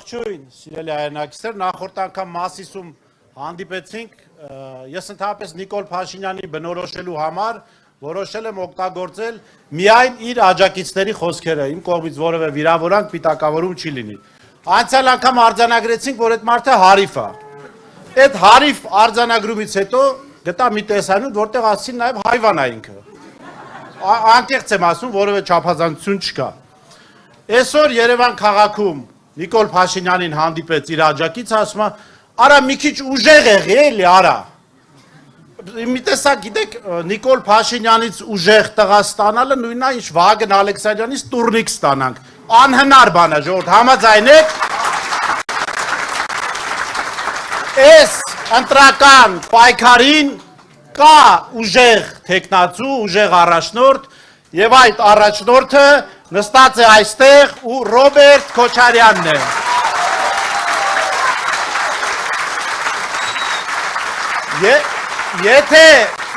Ողջույն, սիրելի հայրենակիցներ, նախորդ անգամ Մասիսում հանդիպեցինք, ես ընդհանրապես Նիկոլ Փաշինյանի բնորոշելու համար որոշել եմ օգտագործել միայն իր աջակիցների խոսքերը, իմ կողմից որևէ վիրավորանք, պիտակավորում չի լինի։ Անցյալ անգամ արձանագրեցինք, որ այդ մարդը հարիվ է։ Այդ հարիվ արձանագրումից հետո գտա մի տեսանյութ, որտեղ ասին նաև հայվան է ինքը։ Անկեղծ եմ ասում, որևէ չափազանցություն չկա։ Այսօր Երևան քաղաքում Նիկոլ Փաշինյանին հանդիպեց իր աջակիցը, ասում է, արա մի քիչ ուժեղ եղի, էլի, արա։ Մի տեսակ, գիտեք, Նիկոլ Փաշինյանից ուժեղ տղա ստանալը նույնն է, ինչ Վագն Ալեքսանդրանից տուրնիկ ստանանք։ Անհնար բան է, ժողովուրդ, համաձայն եք։ Այս ընտրական պայքարին կա ուժեղ թեկնածու, ուժեղ առաջնորդ, եւ այդ առաջնորդը նստած է այստեղ ու Ռոբերտ Քոչարյանն է։ Եթե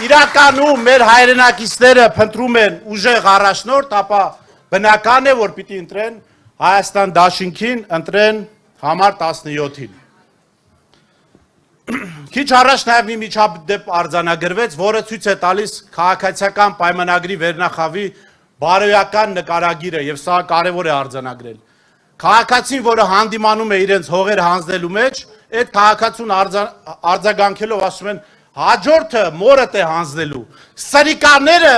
իրականում մեր հայրենակիցները փնտրում են ուժեղ առաջնորդ, ապա բնական է, որ պիտի ընտրեն Հայաստան Դաշինքին, ընտրեն համար 17-ին։ Քիչ առաջ նաև մի միջադեպ արձանագրվեց, որը ցույց է տալիս քաղաքացիական պայմանագրի վերնախավի բարոյական նկարագիրը, եւ սա կարևոր է արձանագրել։ Քաղաքացին, որը հանդիմանում է իրենց հողեր հանձնելու մեջ, այդ քաղաքացուն արձագանքելով ասում են, հաջորդը մորդ է հանձնելու։ Սրիկաները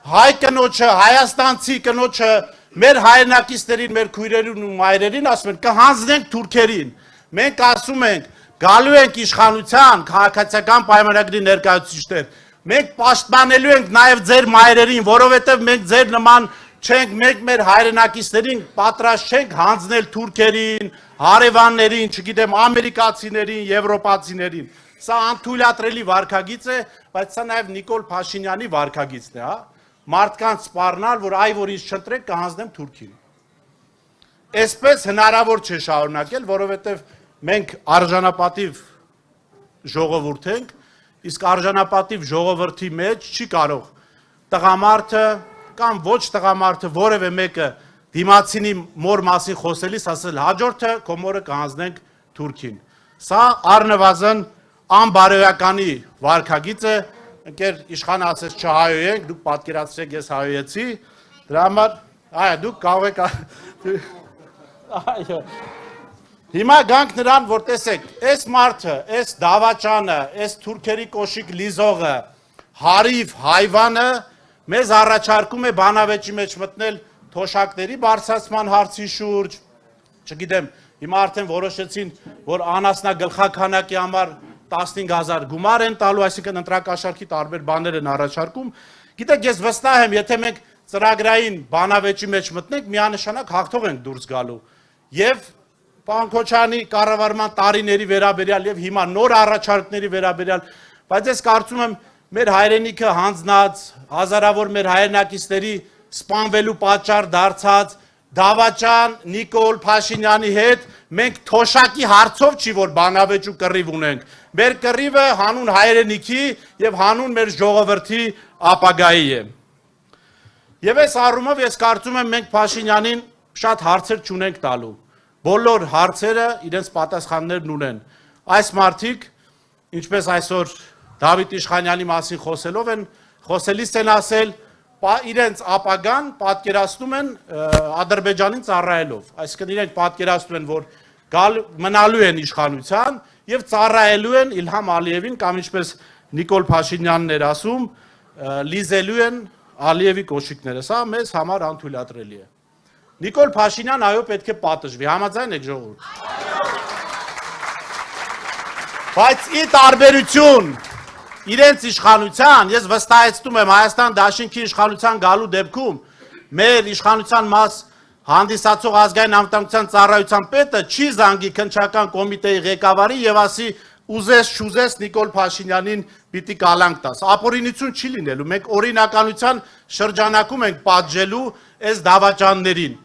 հայ կնոջը, հայաստանցի կնոջը, մեր հայրենակիցներին, մեր քույրերին ու մայրերին ասում են, կհանձնենք թուրքերին։ Մենք ասում ենք, գալու ենք իշխանության, քաղաքացիական պայմանագրի ներկայացուցիչներ, մենք պաշտպանելու ենք նաև ձեր մայրերին, որովհետև մենք ձեր նման չենք, մենք մեր հայրենակիցներին պատրաստ չենք հանձնել թուրքերին, հարևաններին, չգիտեմ, ամերիկացիներին, եվրոպացիներին։ Սա անթույլատրելի վարքագիծ է, բայց սա նաև Նիկոլ Փաշինյանի վարքագիծն է, հա։ Մարդկանց սպառնալ, որ այ որ ինձ չընտրեք, կհանձնեմ Թուրքին։ Այսպես հնարավոր չէ շարունակել, որովհետև մենք արժանապատիվ ժողովուրդ ենք, իսկ արժանապատիվ ժողովրդի մեջ չի կարող տղամարդը կամ ոչ տղամարդը որևէ մեկը դիմացինի մոր մասին խոսելիս ասել հաջորդը քո մորը կհանձնենք Թուրքին։ Սա առնվազն անբարոյականի վարքագիծ է, ընկեր իշխանը ասեց չհայոյենք, դուք պատկերացրեք ես հայոյեցի, դրա համար, այո, դուք կարող եք այո։ Հիմա գանք նրան, որ տեսեք, այս մարդը, այս դավաճանը, այս թուրքերի կոշիկ լիզողը, հարիվ հայվանը մեզ առաջարկում է բանավեճի մեջ մտնել թոշակների բարձրացման հարցի շուրջ, չգիտեմ, հիմա արդեն որոշեցին, որ անասնագլխաքանակի համար 15,000 գումար են տալու, այսինքն ընտրակաշարքի տարբեր բաներ են առաջարկում։ Գիտեք, ես վստահ եմ, եթե մենք ծրագրային բանավեճի մեջ մտնենք, միանշանակ հաղթող ենք դուրս գալու։ Եվ Պարոն Քոչարյանի կառավարման տարիների վերաբերյալ եւ հիմա նոր առաջարկների վերաբերյալ, բայց ես կարծում եմ մեր հայրենիքը հանձնած, հազարավոր մեր հայրենակիցների սպանվելու պատճառ դարձած դավաճան Նիկոլ Փաշինյանի հետ մենք թոշակի հարցով չի որ բանավեճ ու կռիվ ունենք։ Մեր կռիվը հանուն հայրենիքի եւ հանուն մեր ժողովրդի ապագայի է։ Եվ այս առումով ես կարծում եմ մենք Փաշինյանին շատ հարցեր չունենք տալու։ Բոլոր հարցերը իրենց պատասխաններն ունեն։ Այս մարդիկ, ինչպես այսօր Դավիթ Իշխանյանի մասին խոսելիս են ասել, իրենց ապագան պատկերացնում են Ադրբեջանին ծառայելով։ Այսինքն իրենք պատկերացնում են, որ մնալու են իշխանության եւ ծառայելու են Իլհամ Ալիևին կամ ինչպես Նիկոլ Փաշինյանն էր ասում, լիզելու են Ալիևի կոշիկները։ Սա մեզ համար անթույլատրելի է։ Նիկոլ Փաշինյան այո պետք է պատժվի, համաձայն եք ժողովուրդ։ Բայց ի տարբերություն իրենց իշխանության, ես վստահեցնում եմ Հայաստան Դաշինքի իշխանության գալու դեպքում մեր իշխանության մաս հանդիսացող ազգային անվտանգության ծառայության պետը չի զանգի քննչական կոմիտեի ղեկավարին եւ ասի ուզես չուզես Նիկոլ Փաշինյանին պիտի կալանք տաս։ Ապօրինություն չի լինելու, մենք օրինականության շրջանակում ենք պատժելու այս դավաճաններին։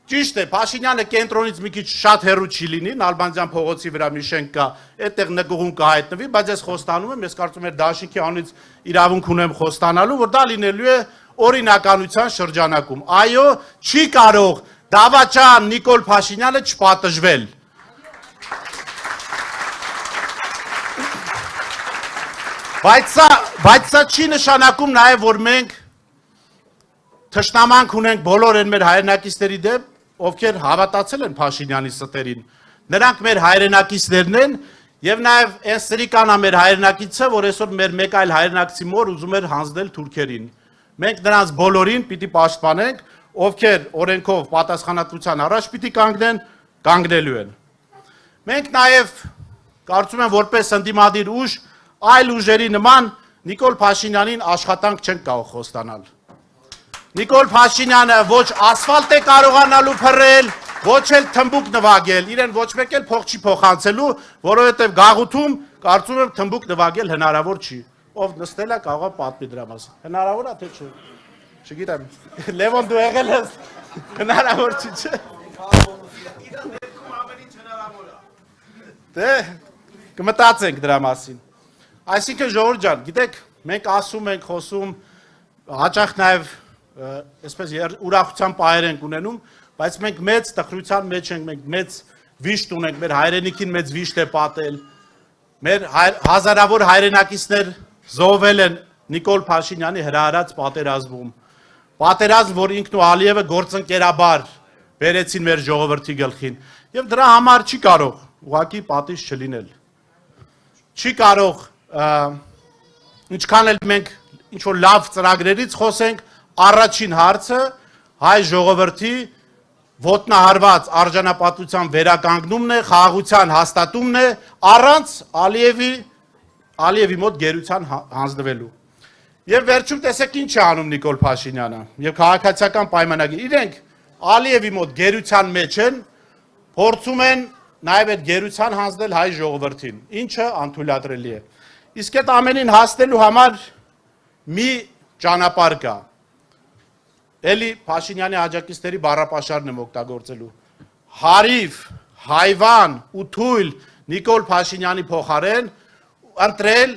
Ճիշտ է, Փաշինյանը կենտրոնից մի քիչ շատ հեռու չի լինի, Նալբանդյան փողոցի վրա մի շենք կա, այդտեղ նկուղում կհայտնվի, բայց ես խոստանում եմ, ես կարծում եմ Դաշինքի անունից իրավունք ունեմ խոստանալու, որ դա լինելու է օրինականության շրջանակում։ Այո, չի կարող դավաճան Նիկոլ Փաշինյանը չպատժվել։ Բայց սա չի նշանակում նաև, որ մենք թշնամանք ունենք բոլոր են մեր հայրենակիցների դեմ, ովքեր հավատացել են Փաշինյանի ստերին։ Նրանք մեր հայրենակիցներն են եւ նաեւ այս սրիկանա մեր հայրենակիցը, որ այսօր մեր մեկ այլ հայրենակցի մոր ուզում էր հանձնել թուրքերին։ Մենք նրանց բոլորին պիտի պաշտպանենք, ովքեր օրենքով պատասխանատվության առաջ պիտի կանգնեն, կանգնելու են։ Մենք նաեւ կարծում եմ որպես ընդդիմադիր ուժ այլ ուժերի նման Նիկոլ Փաշինյանին աշխատանք չենք կարող խոստանալ։ Նիկոլ Փաշինյանը ոչ ասֆալտ է կարողանալու փռել, ոչ էլ թմբուկ նվագել, իրեն ոչ մեկ էլ փող չի փոխանցելու, որովհետև գաղութում կարծում եմ թմբուկ նվագել հնարավոր չի։ Ով նստել է կարող է պատմի դրա մասին։ Հնարավոր է թե չէ։ Չգիտեմ։ Լևոն դու եղել ես։ Հնարավոր չի, չէ։ Դե կմտածենք դրա մասին։ Այսինքն ժողովուրդ ջան, գիտեք, մենք ասում ենք, խոսում, հաճախ նաև այսպես ուրախության պահեր ենք ունենում, բայց մենք մեծ տխրության մեջ ենք, մենք մեծ վիշտ ունենք, մեր հայրենիքին մեծ վիշտ է պատել, մեր հազարավոր հայրենակիցներ զոհվել են Նիկոլ Փաշինյանի հրահրած պատերազմում, պատերազմ, որ ինքն ու Ալիևը գործընկերաբար բերեցին մեր ժողովրդի գլխին, եւ դրա համար չի կարող ուղղակի պատիժ չլինել, չի կարող, ինչքան էլ մենք ինչ-որ լավ ծրագրերից խոսենք, առաջին հարցը հայ ժողովրդի ոտնահարված արժանապատվության վերականգնումն է, խաղաղության հաստատումն է, առանց Ալիևի մոտ գերության հանձնվելու։ Եվ վերջում տեսեք ինչ է անում Նիկոլ Փաշինյանը եւ քաղաքացիական պայմանագիր։ Իրենք Ալիևի մոտ գերության մեջ են, փորձում են նաեւ այդ գերության հանձնել հայ ժողովրդին, ինչը անթույլատրելի է։ Իսկ այդ ամենին հասնելու համար մի ճանապարհ կա։ Էլի Փաշինյանի աջակիցների բառապաշարն եմ օգտագործելու։ Հարիվ, հայվան ու թույլ Նիկոլ Փաշինյանի փոխարեն ընտրել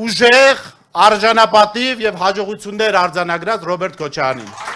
ուժեղ, արժանապատիվ եւ հաջողություններ արձանագրած Ռոբերտ Քոչարյանին։